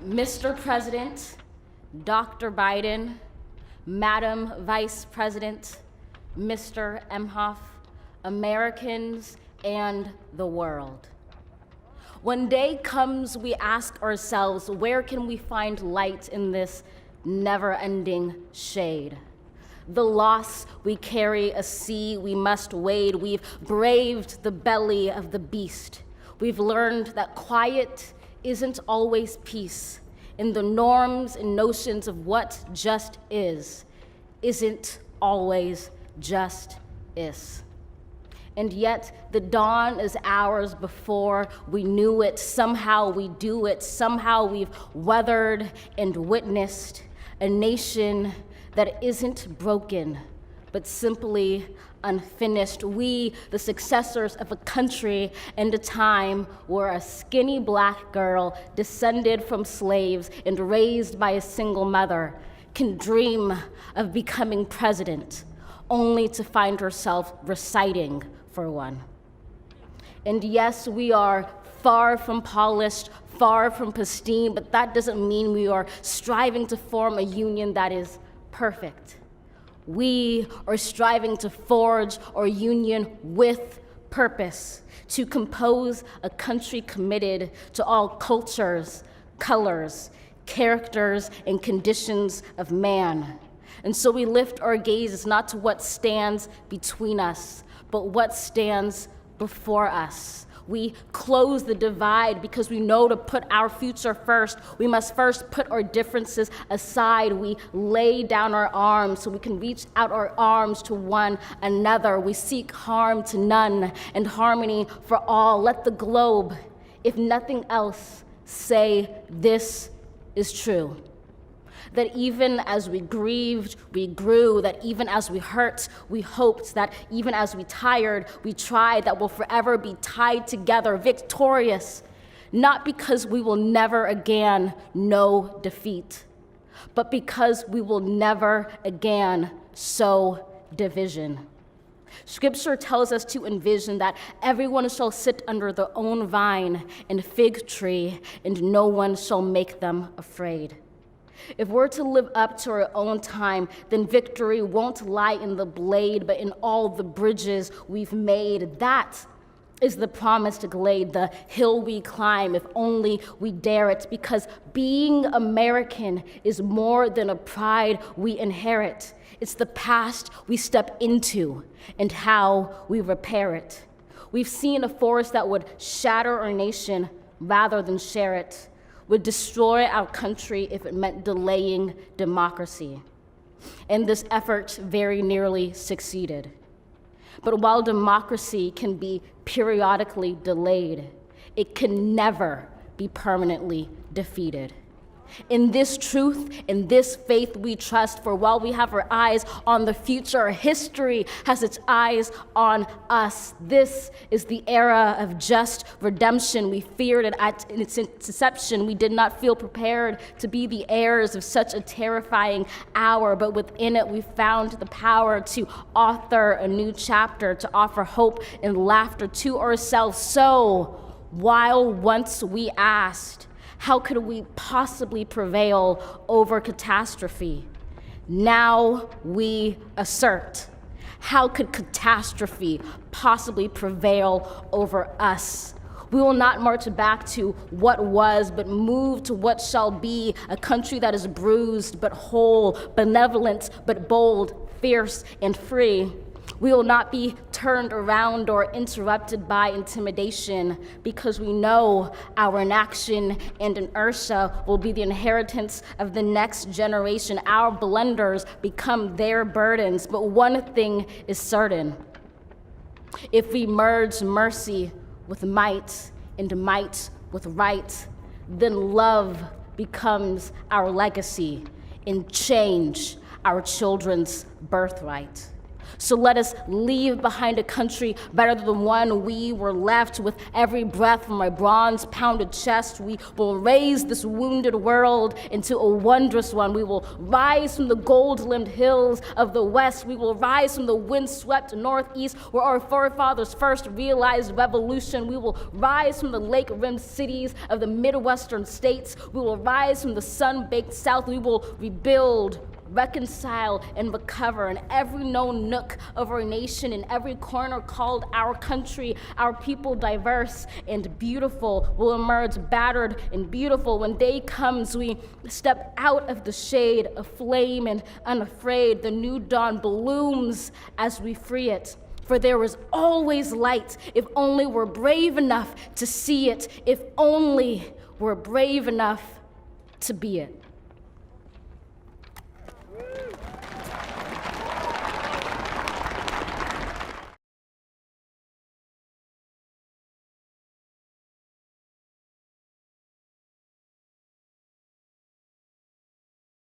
Mr. President, Dr. Biden, Madam Vice President, Mr. Emhoff, Americans, and the world. When day comes, we ask ourselves, where can we find light in this never-ending shade? The loss we carry, a sea we must wade. We've braved the belly of the beast. We've learned that quiet isn't always peace, and the norms and notions of what just isn't always just is. And yet the dawn is ours before we knew it. Somehow we do it. Somehow we've weathered and witnessed a nation that isn't broken, but simply unfinished. We, the successors of a country and a time where a skinny black girl descended from slaves and raised by a single mother can dream of becoming president, only to find herself reciting for one. And yes, we are far from polished, far from pristine, but that doesn't mean we are striving to form a union that is perfect. We are striving to forge our union with purpose, to compose a country committed to all cultures, colors, characters, and conditions of man. And so we lift our gazes not to what stands between us, but what stands before us. We close the divide because we know to put our future first, we must first put our differences aside. We lay down our arms so we can reach out our arms to one another. We seek harm to none and harmony for all. Let the globe, if nothing else, say this is true. That even as we grieved, we grew, that even as we hurt, we hoped, that even as we tired, we tried, that we'll forever be tied together, victorious, not because we will never again know defeat, but because we will never again sow division. Scripture tells us to envision that everyone shall sit under their own vine and fig tree, and no one shall make them afraid. If we're to live up to our own time, then victory won't lie in the blade, but in all the bridges we've made. That is the promised glade, the hill we climb, if only we dare it, because being American is more than a pride we inherit. It's the past we step into and how we repair it. We've seen a force that would shatter our nation rather than share it, would destroy our country if it meant delaying democracy. And this effort very nearly succeeded. But while democracy can be periodically delayed, it can never be permanently defeated. In this truth, in this faith we trust, for while we have our eyes on the future, history has its eyes on us. This is the era of just redemption. We feared it at its inception. We did not feel prepared to be the heirs of such a terrifying hour, but within it we found the power to author a new chapter, to offer hope and laughter to ourselves. So, while once we asked, how could we possibly prevail over catastrophe? Now we assert, how could catastrophe possibly prevail over us? We will not march back to what was, but move to what shall be, a country that is bruised but whole, benevolent but bold, fierce and free. We will not be turned around or interrupted by intimidation, because we know our inaction and inertia will be the inheritance of the next generation. Our blunders become their burdens, but one thing is certain. If we merge mercy with might and might with right, then love becomes our legacy and change our children's birthright. So let us leave behind a country better than the one we were left. With every breath from my bronze-pounded chest, we will raise this wounded world into a wondrous one. We will rise from the gold-limbed hills of the West. We will rise from the wind-swept Northeast, where our forefathers first realized revolution. We will rise from the lake-rimmed cities of the Midwestern states. We will rise from the sun-baked South. We will rebuild, reconcile, and recover in every known nook of our nation, in every corner called our country. Our people, diverse and beautiful, will emerge battered and beautiful. When day comes, we step out of the shade, aflame and unafraid. The new dawn blooms as we free it. For there is always light, if only we're brave enough to see it, if only we're brave enough to be it.